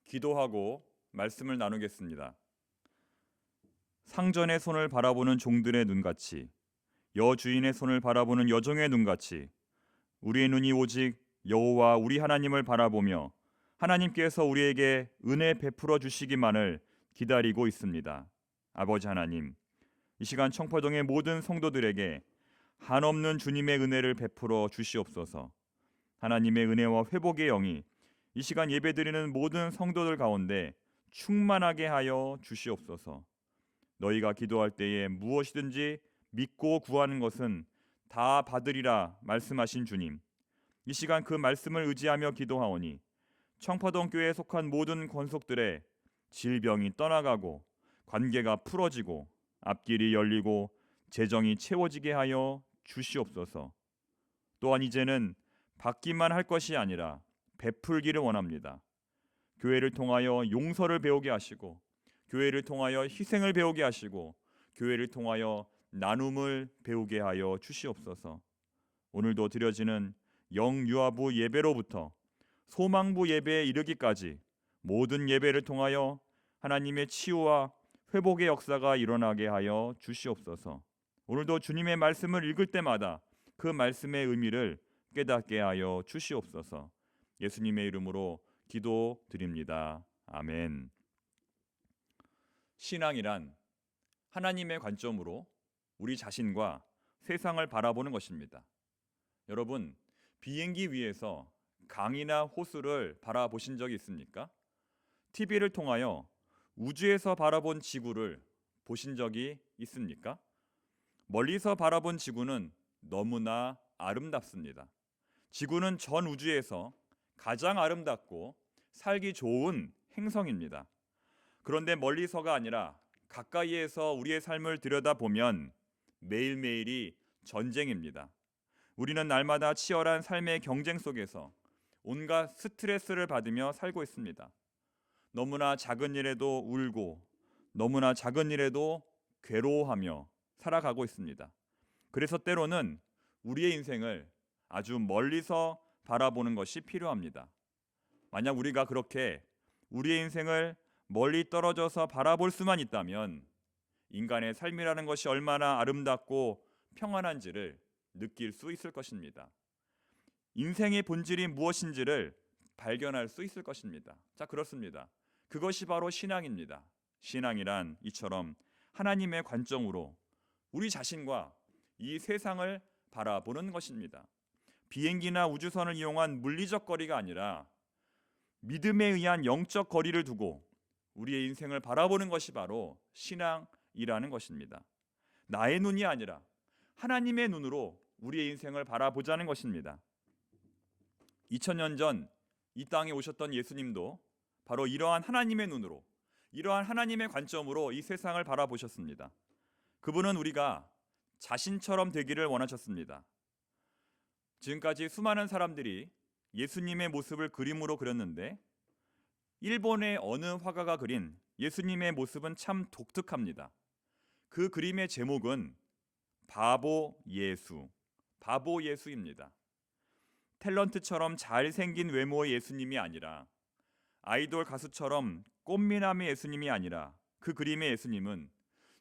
기도하고 말씀을 나누겠습니다. 상전의 손을 바라보는 종들의 눈같이, 여주인의 손을 바라보는 여종의 눈같이 우리의 눈이 오직 여호와 우리 하나님을 바라보며 하나님께서 우리에게 은혜 베풀어 주시기만을 기다리고 있습니다. 아버지 하나님, 이 시간 청포동의 모든 성도들에게 한없는 주님의 은혜를 베풀어 주시옵소서. 하나님의 은혜와 회복의 영이 이 시간 예배드리는 모든 성도들 가운데 충만하게 하여 주시옵소서. 너희가 기도할 때에 무엇이든지 믿고 구하는 것은 다 받으리라 말씀하신 주님, 이 시간 그 말씀을 의지하며 기도하오니 청포동 교회에 속한 모든 권속들의 질병이 떠나가고 관계가 풀어지고 앞길이 열리고 재정이 채워지게 하여 주시옵소서. 또한 이제는 받기만 할 것이 아니라 베풀기를 원합니다. 교회를 통하여 용서를 배우게 하시고, 교회를 통하여 희생을 배우게 하시고, 교회를 통하여 나눔을 배우게 하여 주시옵소서. 오늘도 드려지는 영유아부 예배로부터 소망부 예배에 이르기까지 모든 예배를 통하여 하나님의 치유와 회복의 역사가 일어나게 하여 주시옵소서. 오늘도 주님의 말씀을 읽을 때마다 그 말씀의 의미를 깨닫게 하여 주시옵소서. 예수님의 이름으로 기도드립니다. 아멘. 신앙이란 하나님의 관점으로 우리 자신과 세상을 바라보는 것입니다. 여러분, 비행기 위에서 강이나 호수를 바라보신 적이 있습니까? TV를 통하여 우주에서 바라본 지구를 보신 적이 있습니까? 멀리서 바라본 지구는 너무나 아름답습니다. 지구는 전 우주에서 가장 아름답고 살기 좋은 행성입니다. 그런데 멀리서가 아니라 가까이에서 우리의 삶을 들여다보면 매일매일이 전쟁입니다. 우리는 날마다 치열한 삶의 경쟁 속에서 온갖 스트레스를 받으며 살고 있습니다. 너무나 작은 일에도 울고 너무나 작은 일에도 괴로워하며 살아가고 있습니다. 그래서 때로는 우리의 인생을 아주 멀리서 바라보는 것이 필요합니다. 만약 우리가 그렇게 우리의 인생을 멀리 떨어져서 바라볼 수만 있다면 인간의 삶이라는 것이 얼마나 아름답고 평안한지를 느낄 수 있을 것입니다. 인생의 본질이 무엇인지를 발견할 수 있을 것입니다. 자, 그렇습니다. 그것이 바로 신앙입니다. 신앙이란 이처럼 하나님의 관점으로 우리 자신과 이 세상을 바라보는 것입니다. 비행기나 우주선을 이용한 물리적 거리가 아니라 믿음에 의한 영적 거리를 두고 우리의 인생을 바라보는 것이 바로 신앙이라는 것입니다. 나의 눈이 아니라 하나님의 눈으로 우리의 인생을 바라보자는 것입니다. 2000년 전 이 땅에 오셨던 예수님도 바로 이러한 하나님의 눈으로, 이러한 하나님의 관점으로 이 세상을 바라보셨습니다. 그분은 우리가 자신처럼 되기를 원하셨습니다. 지금까지 수많은 사람들이 예수님의 모습을 그림으로 그렸는데 일본의 어느 화가가 그린 예수님의 모습은 참 독특합니다. 그 그림의 제목은 바보 예수입니다. 탤런트처럼 잘생긴 외모의 예수님이 아니라, 아이돌 가수처럼 꽃미남의 예수님이 아니라, 그 그림의 예수님은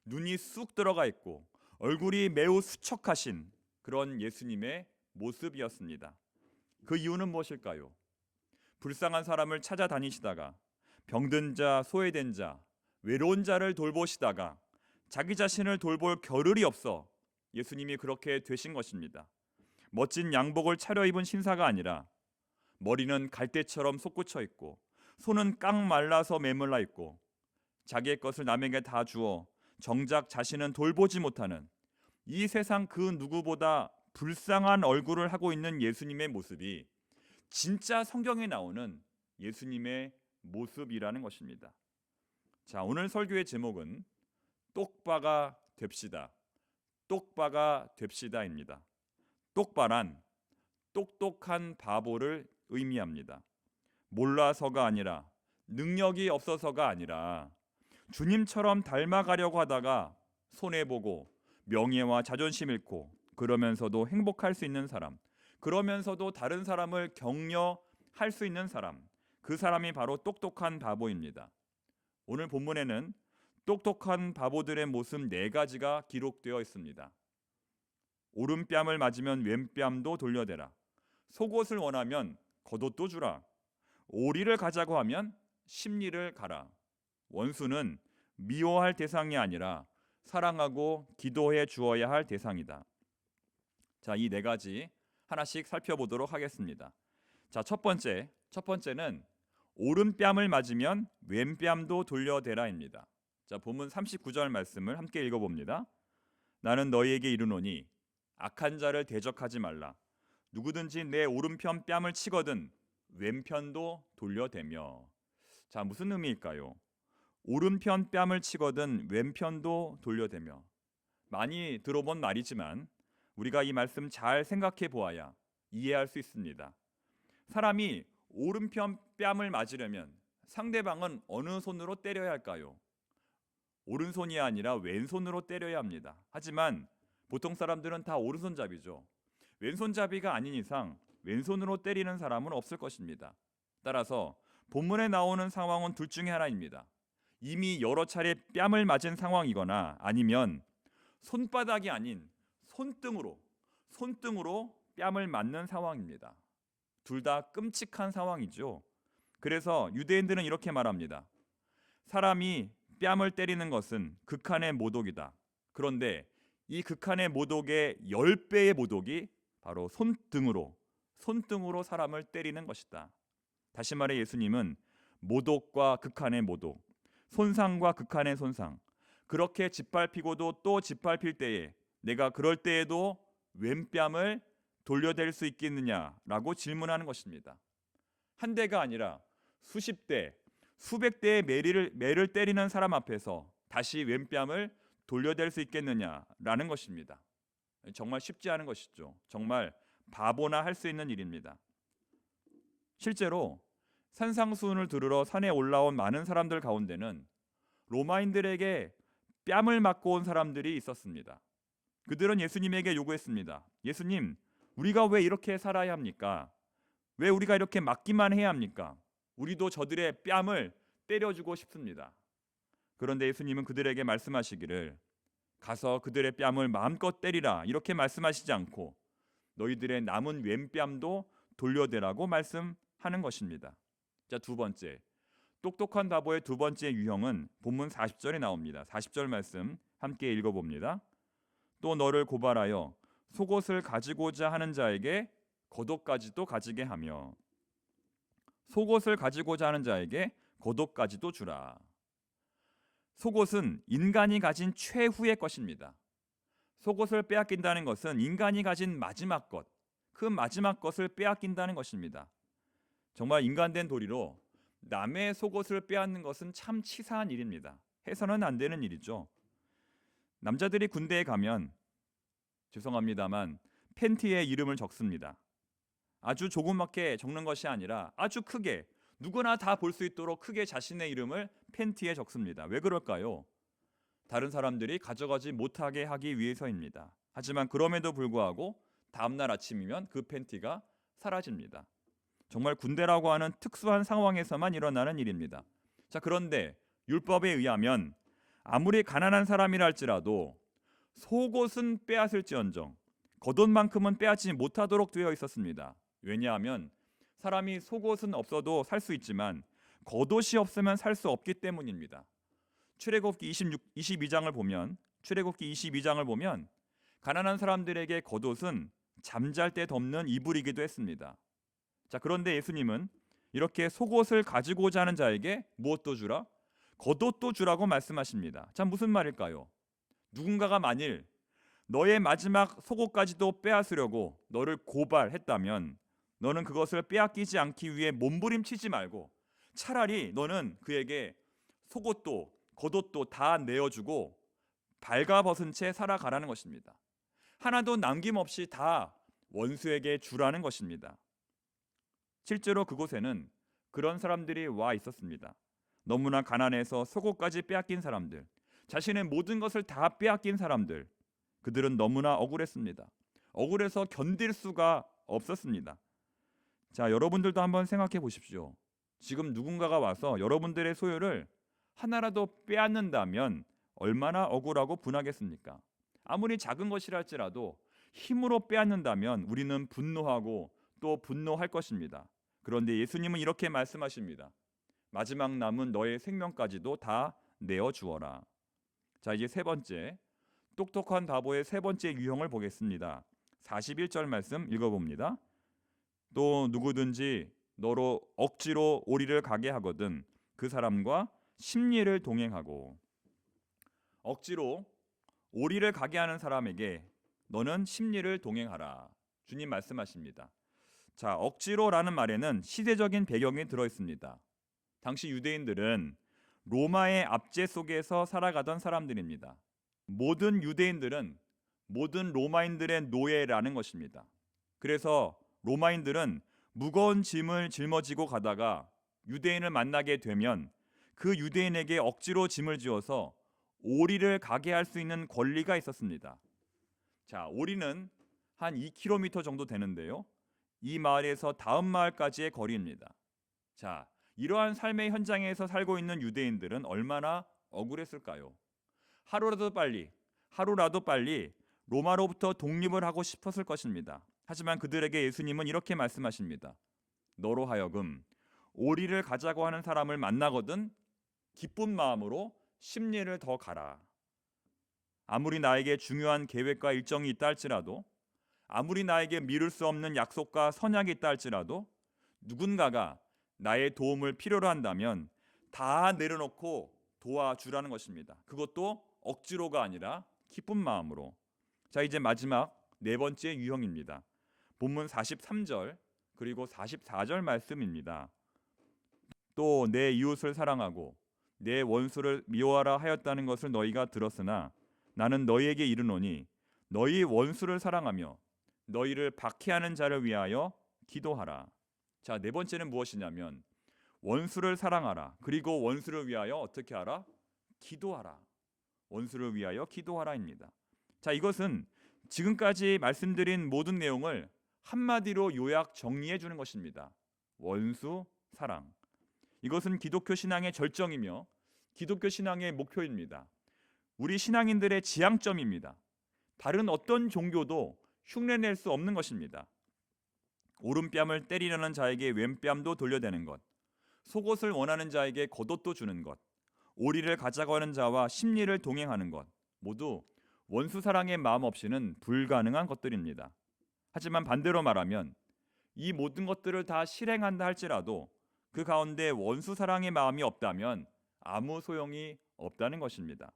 눈이 쑥 들어가 있고 얼굴이 매우 수척하신 그런 예수님의 모습이었습니다. 그 이유는 무엇일까요? 불쌍한 사람을 찾아다니시다가 병든 자, 소외된 자, 외로운 자를 돌보시다가 자기 자신을 돌볼 겨를이 없어 예수님이 그렇게 되신 것입니다. 멋진 양복을 차려입은 신사가 아니라 머리는 갈대처럼 솟구쳐 있고 손은 깡 말라서 메물라 있고 자기의 것을 남에게 다 주어 정작 자신은 돌보지 못하는 이 세상 그 누구보다 불쌍한 얼굴을 하고 있는 예수님의 모습이 진짜 성경에 나오는 예수님의 모습이라는 것입니다. 자, 오늘 설교의 제목은 똑바가 됩시다. 똑바가 됩시다입니다. 똑바란 똑똑한 바보를 의미합니다. 몰라서가 아니라, 능력이 없어서가 아니라, 주님처럼 닮아가려고 하다가 손해보고 명예와 자존심 잃고 그러면서도 행복할 수 있는 사람, 그러면서도 다른 사람을 격려할 수 있는 사람, 그 사람이 바로 똑똑한 바보입니다. 오늘 본문에는 똑똑한 바보들의 모습 네 가지가 기록되어 있습니다. 오른뺨을 맞으면 왼뺨도 돌려대라. 속옷을 원하면 겉옷도 주라. 오리를 가자고 하면 십리를 가라. 원수는 미워할 대상이 아니라 사랑하고 기도해 주어야 할 대상이다. 자, 이 네 가지 하나씩 살펴보도록 하겠습니다. 자, 첫 번째는 오른뺨을 맞으면 왼뺨도 돌려대라입니다. 자, 본문 39절 말씀을 함께 읽어봅니다. 나는 너희에게 이르노니 악한 자를 대적하지 말라. 누구든지 내 오른편 뺨을 치거든 왼편도 돌려대며. 자, 무슨 의미일까요? 오른편 뺨을 치거든 왼편도 돌려대며. 많이 들어본 말이지만 우리가 이 말씀 잘 생각해 보아야 이해할 수 있습니다. 사람이 오른편 뺨을 맞으려면 상대방은 어느 손으로 때려야 할까요? 오른손이 아니라 왼손으로 때려야 합니다. 하지만 보통 사람들은 다 오른손잡이죠. 왼손잡이가 아닌 이상 왼손으로 때리는 사람은 없을 것입니다. 따라서 본문에 나오는 상황은 둘 중에 하나입니다. 이미 여러 차례 뺨을 맞은 상황이거나 아니면 손바닥이 아닌 손등으로 뺨을 맞는 상황입니다. 둘 다 끔찍한 상황이죠. 그래서 유대인들은 이렇게 말합니다. 사람이 뺨을 때리는 것은 극한의 모독이다. 그런데 이 극한의 모독의 10배의 모독이 바로 손등으로 사람을 때리는 것이다. 다시 말해 예수님은 모독과 극한의 모독, 손상과 극한의 손상, 그렇게 짓밟히고도 또 짓밟힐 때에 내가 그럴 때에도 왼뺨을 돌려댈 수 있겠느냐라고 질문하는 것입니다. 한 대가 아니라 수십 대, 수백 대의 매를 때리는 사람 앞에서 다시 왼뺨을 돌려댈 수 있겠느냐라는 것입니다. 정말 쉽지 않은 것이죠. 정말 바보나 할 수 있는 일입니다. 실제로 산상수훈을 들으러 산에 올라온 많은 사람들 가운데는 로마인들에게 뺨을 맞고 온 사람들이 있었습니다. 그들은 예수님에게 요구했습니다. 예수님, 우리가 왜 이렇게 살아야 합니까? 왜 우리가 이렇게 맞기만 해야 합니까? 우리도 저들의 뺨을 때려주고 싶습니다. 그런데 예수님은 그들에게 말씀하시기를 가서 그들의 뺨을 마음껏 때리라 이렇게 말씀하시지 않고 너희들의 남은 왼뺨도 돌려대라고 말씀하는 것입니다. 자, 두 번째, 똑똑한 바보의 두 번째 유형은 본문 40절에 나옵니다. 40절 말씀 함께 읽어봅니다. 또 너를 고발하여 속옷을 가지고자 하는 자에게 겉옷까지도 가지게 하며 속옷을 가지고자 하는 자에게 겉옷까지도 주라. 속옷은 인간이 가진 최후의 것입니다. 속옷을 빼앗긴다는 것은 인간이 가진 마지막 것, 그 마지막 것을 빼앗긴다는 것입니다. 정말 인간된 도리로 남의 속옷을 빼앗는 것은 참 치사한 일입니다. 해서는 안 되는 일이죠. 남자들이 군대에 가면 죄송합니다만 팬티에 이름을 적습니다. 아주 조그맣게 적는 것이 아니라 아주 크게 누구나 다 볼 수 있도록 크게 자신의 이름을 팬티에 적습니다. 왜 그럴까요? 다른 사람들이 가져가지 못하게 하기 위해서입니다. 하지만 그럼에도 불구하고 다음날 아침이면 그 팬티가 사라집니다. 정말 군대라고 하는 특수한 상황에서만 일어나는 일입니다. 자, 그런데 율법에 의하면 아무리 가난한 사람이라 할지라도 속옷은 빼앗을지언정 겉옷만큼은 빼앗지 못하도록 되어 있었습니다. 왜냐하면 사람이 속옷은 없어도 살 수 있지만 겉옷이 없으면 살 수 없기 때문입니다. 출애굽기 22장을 보면 가난한 사람들에게 겉옷은 잠잘 때 덮는 이불이기도 했습니다. 자, 그런데 예수님은 이렇게 속옷을 가지고자 하는 자에게 무엇도 주라? 겉옷도 주라고 말씀하십니다. 자, 무슨 말일까요? 누군가가 만일 너의 마지막 속옷까지도 빼앗으려고 너를 고발했다면 너는 그것을 빼앗기지 않기 위해 몸부림치지 말고 차라리 너는 그에게 속옷도 겉옷도 다 내어주고 발가벗은 채 살아가라는 것입니다. 하나도 남김없이 다 원수에게 주라는 것입니다. 실제로 그곳에는 그런 사람들이 와 있었습니다. 너무나 가난해서 속옷까지 빼앗긴 사람들, 자신의 모든 것을 다 빼앗긴 사람들, 그들은 너무나 억울했습니다. 억울해서 견딜 수가 없었습니다. 자, 여러분들도 한번 생각해 보십시오. 지금 누군가가 와서 여러분들의 소유를 하나라도 빼앗는다면 얼마나 억울하고 분하겠습니까? 아무리 작은 것이라 할지라도 힘으로 빼앗는다면 우리는 분노하고 또 분노할 것입니다. 그런데 예수님은 이렇게 말씀하십니다. 마지막 남은 너의 생명까지도 다 내어 주어라. 자, 이제 세 번째, 똑똑한 바보의 세 번째 유형을 보겠습니다. 41절 말씀 읽어봅니다. 또 누구든지 너로 억지로 오리를 가게 하거든 그 사람과 심리를 동행하고. 억지로 오리를 가게 하는 사람에게 너는 심리를 동행하라. 주님 말씀하십니다. 자, 억지로라는 말에는 시대적인 배경이 들어 있습니다. 당시 유대인들은 로마의 압제 속에서 살아가던 사람들입니다. 모든 유대인들은 모든 로마인들의 노예라는 것입니다. 그래서 로마인들은 무거운 짐을 짊어지고 가다가 유대인을 만나게 되면 그 유대인에게 억지로 짐을 지어서 오리를 가게 할 수 있는 권리가 있었습니다. 자, 오리는 한 2km 정도 되는데요. 이 마을에서 다음 마을까지의 거리입니다. 자, 이러한 삶의 현장에서 살고 있는 유대인들은 얼마나 억울했을까요? 하루라도 빨리 로마로부터 독립을 하고 싶었을 것입니다. 하지만 그들에게 예수님은 이렇게 말씀하십니다. 너로 하여금 오리를 가자고 하는 사람을 만나거든 기쁜 마음으로 심리를 더 가라. 아무리 나에게 중요한 계획과 일정이 있다 할지라도, 아무리 나에게 미룰 수 없는 약속과 선약이 있다 할지라도, 누군가가 나의 도움을 필요로 한다면 다 내려놓고 도와주라는 것입니다. 그것도 억지로가 아니라 기쁜 마음으로. 자, 이제 마지막 네 번째 유형입니다. 본문 43절 그리고 44절 말씀입니다. 또 내 이웃을 사랑하고 내 원수를 미워하라 하였다는 것을 너희가 들었으나 나는 너희에게 이르노니 너희 원수를 사랑하며 너희를 박해하는 자를 위하여 기도하라. 자, 네 번째는 무엇이냐면 원수를 사랑하라. 그리고 원수를 위하여 어떻게 하라? 기도하라. 원수를 위하여 기도하라입니다. 자, 이것은 지금까지 말씀드린 모든 내용을 한마디로 요약 정리해 주는 것입니다. 원수 사랑. 이것은 기독교 신앙의 절정이며 기독교 신앙의 목표입니다. 우리 신앙인들의 지향점입니다. 다른 어떤 종교도 흉내낼 수 없는 것입니다. 오른뺨을 때리려는 자에게 왼뺨도 돌려대는 것, 속옷을 원하는 자에게 겉옷도 주는 것, 오리를 가자고 하는 자와 심리를 동행하는 것, 모두 원수 사랑의 마음 없이는 불가능한 것들입니다. 하지만 반대로 말하면 이 모든 것들을 다 실행한다 할지라도 그 가운데 원수 사랑의 마음이 없다면 아무 소용이 없다는 것입니다.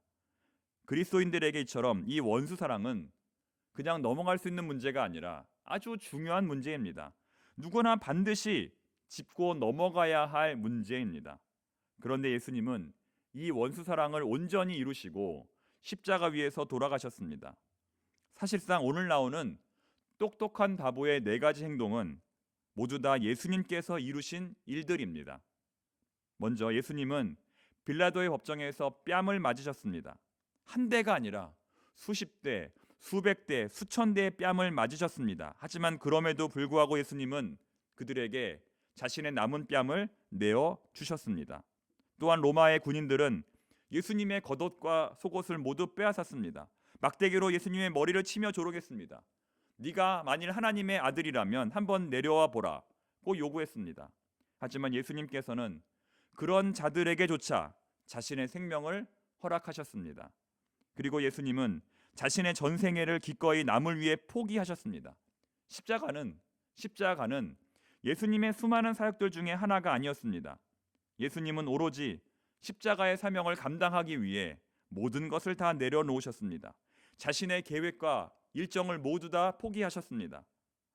그리스도인들에게 이처럼 이 원수 사랑은 그냥 넘어갈 수 있는 문제가 아니라 아주 중요한 문제입니다. 누구나 반드시 짚고 넘어가야 할 문제입니다. 그런데 예수님은 이 원수 사랑을 온전히 이루시고 십자가 위에서 돌아가셨습니다. 사실상 오늘 나오는 똑똑한 바보의 네 가지 행동은 모두 다 예수님께서 이루신 일들입니다. 먼저 예수님은 빌라도의 법정에서 뺨을 맞으셨습니다. 한 대가 아니라 수십 대, 수백 대, 수천 대의 뺨을 맞으셨습니다. 하지만 그럼에도 불구하고 예수님은 그들에게 자신의 남은 뺨을 내어 주셨습니다. 또한 로마의 군인들은 예수님의 겉옷과 속옷을 모두 빼앗았습니다. 막대기로 예수님의 머리를 치며 조르겠습니다. 네가 만일 하나님의 아들이라면 한번 내려와 보라고 요구했습니다. 하지만 예수님께서는 그런 자들에게조차 자신의 생명을 허락하셨습니다. 그리고 예수님은 자신의 전생애를 기꺼이 남을 위해 포기하셨습니다. 십자가는 예수님의 수많은 사역들 중에 하나가 아니었습니다. 예수님은 오로지 십자가의 사명을 감당하기 위해 모든 것을 다 내려놓으셨습니다. 자신의 계획과 일정을 모두 다 포기하셨습니다.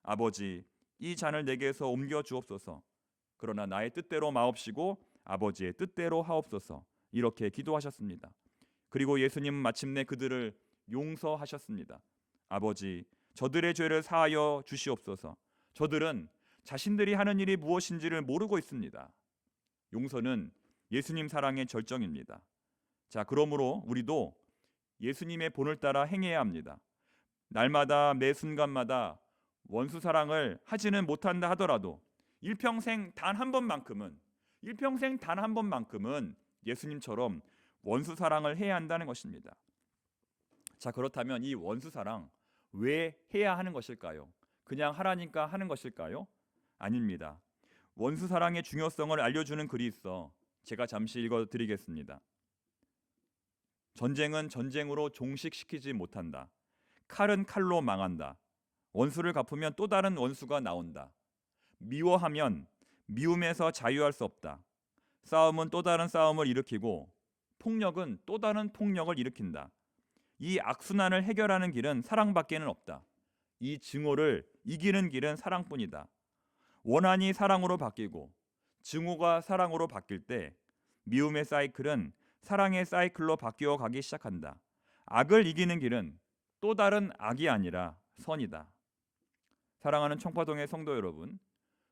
아버지, 이 잔을 내게서 옮겨 주옵소서. 그러나 나의 뜻대로 마옵시고 아버지의 뜻대로 하옵소서. 이렇게 기도하셨습니다. 그리고 예수님은 마침내 그들을 용서하셨습니다. 아버지, 저들의 죄를 사하여 주시옵소서. 저들은 자신들이 하는 일이 무엇인지를 모르고 있습니다. 용서는 예수님 사랑의 절정입니다. 자, 그러므로 우리도 예수님의 본을 따라 행해야 합니다. 날마다 매 순간마다 원수 사랑을 하지는 못한다 하더라도 일평생 단 한 번만큼은 일평생 단 한 번만큼은 예수님처럼 원수 사랑을 해야 한다는 것입니다. 자, 그렇다면 이 원수 사랑 왜 해야 하는 것일까요? 그냥 하라니까 하는 것일까요? 아닙니다. 원수 사랑의 중요성을 알려주는 글이 있어 제가 잠시 읽어드리겠습니다. 전쟁은 전쟁으로 종식시키지 못한다. 칼은 칼로 망한다. 원수를 갚으면 또 다른 원수가 나온다. 미워하면 미움에서 자유할 수 없다. 싸움은 또 다른 싸움을 일으키고 폭력은 또 다른 폭력을 일으킨다. 이 악순환을 해결하는 길은 사랑밖에는 없다. 이 증오를 이기는 길은 사랑뿐이다. 원한이 사랑으로 바뀌고 증오가 사랑으로 바뀔 때 미움의 사이클은 사랑의 사이클로 바뀌어 가기 시작한다. 악을 이기는 길은 또 다른 악이 아니라 선이다. 사랑하는 청파동의 성도 여러분,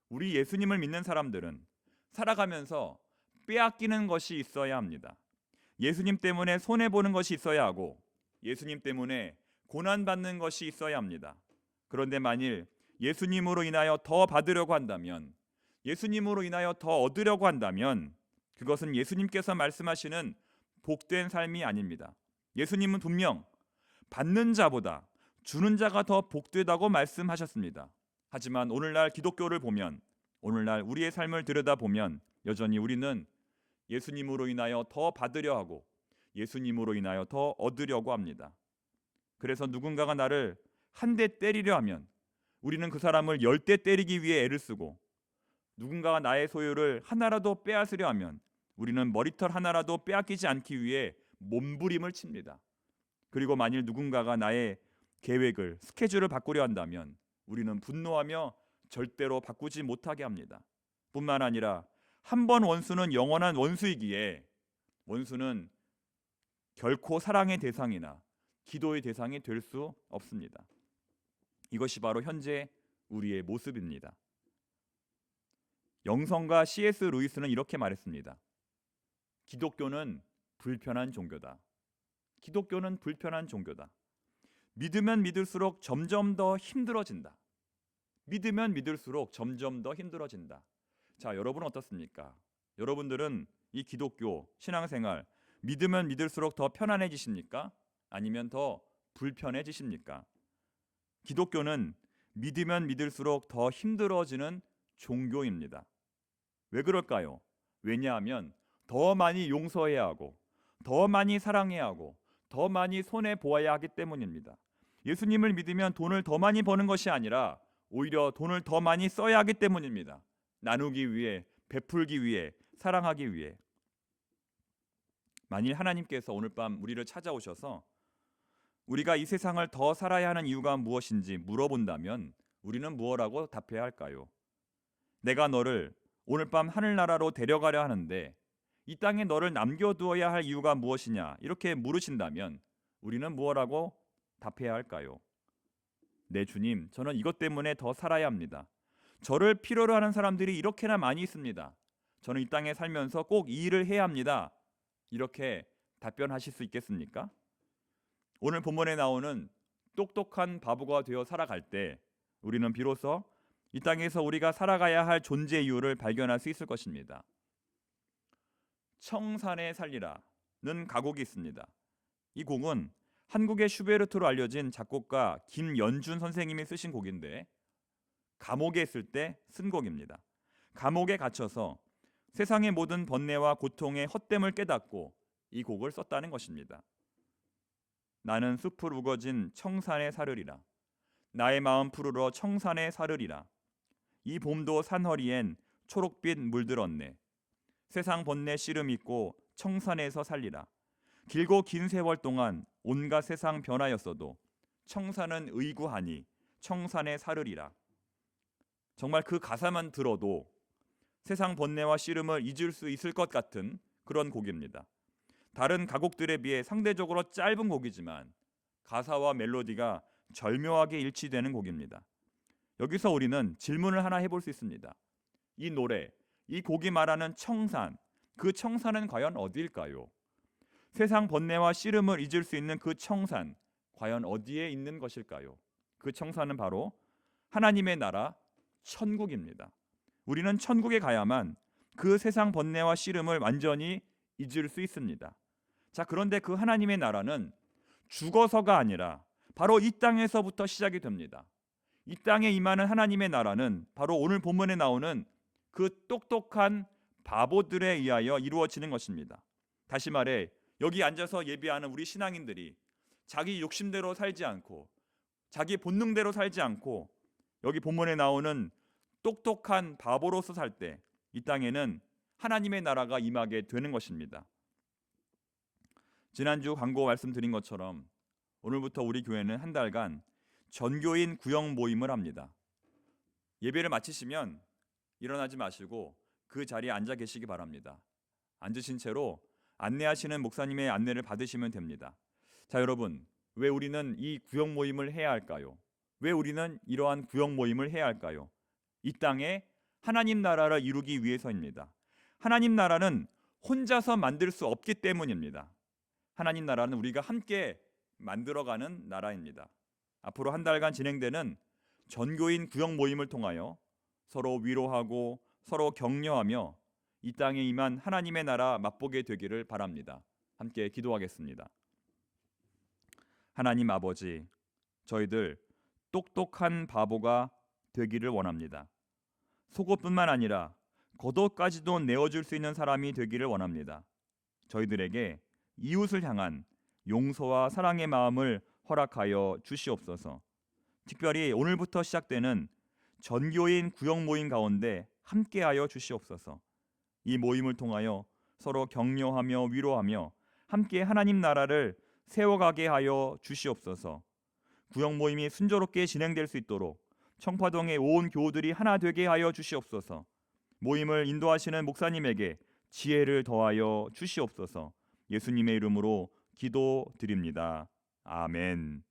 우리 예수님을 믿는 사람들은 살아가면서 빼앗기는 것이 있어야 합니다. 예수님 때문에 손해보는 것이 있어야 하고 예수님 때문에 고난받는 것이 있어야 합니다. 그런데 만일 예수님으로 인하여 더 받으려고 한다면, 예수님으로 인하여 더 얻으려고 한다면 그것은 예수님께서 말씀하시는 복된 삶이 아닙니다. 예수님은 분명 받는 자보다 주는 자가 더 복되다고 말씀하셨습니다. 하지만 오늘날 기독교를 보면, 오늘날 우리의 삶을 들여다보면 여전히 우리는 예수님으로 인하여 더 받으려 하고 예수님으로 인하여 더 얻으려고 합니다. 그래서 누군가가 나를 한 대 때리려 하면 우리는 그 사람을 10대 때리기 위해 애를 쓰고, 누군가가 나의 소유를 하나라도 빼앗으려 하면 우리는 머리털 하나라도 빼앗기지 않기 위해 몸부림을 칩니다. 그리고 만일 누군가가 나의 계획을, 스케줄을 바꾸려 한다면 우리는 분노하며 절대로 바꾸지 못하게 합니다. 뿐만 아니라 한 번 원수는 영원한 원수이기에 원수는 결코 사랑의 대상이나 기도의 대상이 될 수 없습니다. 이것이 바로 현재 우리의 모습입니다. 영성가 C.S. 루이스는 이렇게 말했습니다. 기독교는 불편한 종교다. 기독교는 불편한 종교다. 믿으면 믿을수록 점점 더 힘들어진다. 믿으면 믿을수록 점점 더 힘들어진다. 자, 여러분은 어떻습니까? 여러분들은 이 기독교 신앙생활 믿으면 믿을수록 더 편안해지십니까? 아니면 더 불편해지십니까? 기독교는 믿으면 믿을수록 더 힘들어지는 종교입니다. 왜 그럴까요? 왜냐하면 더 많이 용서해야 하고 더 많이 사랑해야 하고 더 많이 손해보아야 하기 때문입니다. 예수님을 믿으면 돈을 더 많이 버는 것이 아니라 오히려 돈을 더 많이 써야 하기 때문입니다. 나누기 위해, 베풀기 위해, 사랑하기 위해. 만일 하나님께서 오늘 밤 우리를 찾아오셔서 우리가 이 세상을 더 살아야 하는 이유가 무엇인지 물어본다면 우리는 무엇라고 답해야 할까요? 내가 너를 오늘 밤 하늘나라로 데려가려 하는데 이 땅에 너를 남겨두어야 할 이유가 무엇이냐 이렇게 물으신다면 우리는 무엇라고 답해야 할까요? 네, 주님, 저는 이것 때문에 더 살아야 합니다. 저를 필요로 하는 사람들이 이렇게나 많이 있습니다. 저는 이 땅에 살면서 꼭 이 일을 해야 합니다. 이렇게 답변하실 수 있겠습니까? 오늘 본문에 나오는 똑똑한 바보가 되어 살아갈 때 우리는 비로소 이 땅에서 우리가 살아가야 할 존재 이유를 발견할 수 있을 것입니다. 청산에 살리라는 가곡이 있습니다. 이 곡은 한국의 슈베르트로 알려진 작곡가 김연준 선생님이 쓰신 곡인데 감옥에 있을 때 쓴 곡입니다. 감옥에 갇혀서 세상의 모든 번뇌와 고통의 헛됨을 깨닫고 이 곡을 썼다는 것입니다. 나는 숲을 우거진 청산에 사르리라. 나의 마음 푸르러 청산에 사르리라. 이 봄도 산허리엔 초록빛 물들었네. 세상 번뇌 씨름 있고 청산에서 살리라. 길고 긴 세월 동안 온갖 세상 변하였어도 청산은 의구하니 청산에 사르리라. 정말 그 가사만 들어도 세상 번뇌와 씨름을 잊을 수 있을 것 같은 그런 곡입니다. 다른 가곡들에 비해 상대적으로 짧은 곡이지만 가사와 멜로디가 절묘하게 일치되는 곡입니다. 여기서 우리는 질문을 하나 해볼 수 있습니다. 이 노래, 이 곡이 말하는 청산, 그 청산은 과연 어디일까요? 세상 번뇌와 씨름을 잊을 수 있는 그 청산, 과연 어디에 있는 것일까요? 그 청산은 바로 하나님의 나라 천국입니다. 우리는 천국에 가야만 그 세상 번뇌와 씨름을 완전히 잊을 수 있습니다. 자, 그런데 그 하나님의 나라는 죽어서가 아니라 바로 이 땅에서부터 시작이 됩니다. 이 땅에 임하는 하나님의 나라는 바로 오늘 본문에 나오는 그 똑똑한 바보들에 의하여 이루어지는 것입니다. 다시 말해, 여기 앉아서 예배하는 우리 신앙인들이 자기 욕심대로 살지 않고 자기 본능대로 살지 않고 여기 본문에 나오는 똑똑한 바보로서 살 때 이 땅에는 하나님의 나라가 임하게 되는 것입니다. 지난주 광고 말씀드린 것처럼 오늘부터 우리 교회는 한 달간 전교인 구역 모임을 합니다. 예배를 마치시면 일어나지 마시고 그 자리에 앉아 계시기 바랍니다. 앉으신 채로 안내하시는 목사님의 안내를 받으시면 됩니다. 자, 여러분, 왜 우리는 이 구역 모임을 해야 할까요? 왜 우리는 이러한 구역 모임을 해야 할까요? 이 땅에 하나님 나라를 이루기 위해서입니다. 하나님 나라는 혼자서 만들 수 없기 때문입니다. 하나님 나라는 우리가 함께 만들어가는 나라입니다. 앞으로 한 달간 진행되는 전교인 구역 모임을 통하여 서로 위로하고 서로 격려하며 이 땅에 임한 하나님의 나라 맛보게 되기를 바랍니다. 함께 기도하겠습니다. 하나님 아버지, 저희들 똑똑한 바보가 되기를 원합니다. 속옷뿐만 아니라 겉옷까지도 내어줄 수 있는 사람이 되기를 원합니다. 저희들에게 이웃을 향한 용서와 사랑의 마음을 허락하여 주시옵소서. 특별히 오늘부터 시작되는 전교인 구역 모임 가운데 함께하여 주시옵소서. 이 모임을 통하여 서로 격려하며 위로하며 함께 하나님 나라를 세워가게 하여 주시옵소서. 구역 모임이 순조롭게 진행될 수 있도록 청파동의 온 교우들이 하나 되게 하여 주시옵소서. 모임을 인도하시는 목사님에게 지혜를 더하여 주시옵소서. 예수님의 이름으로 기도드립니다. 아멘.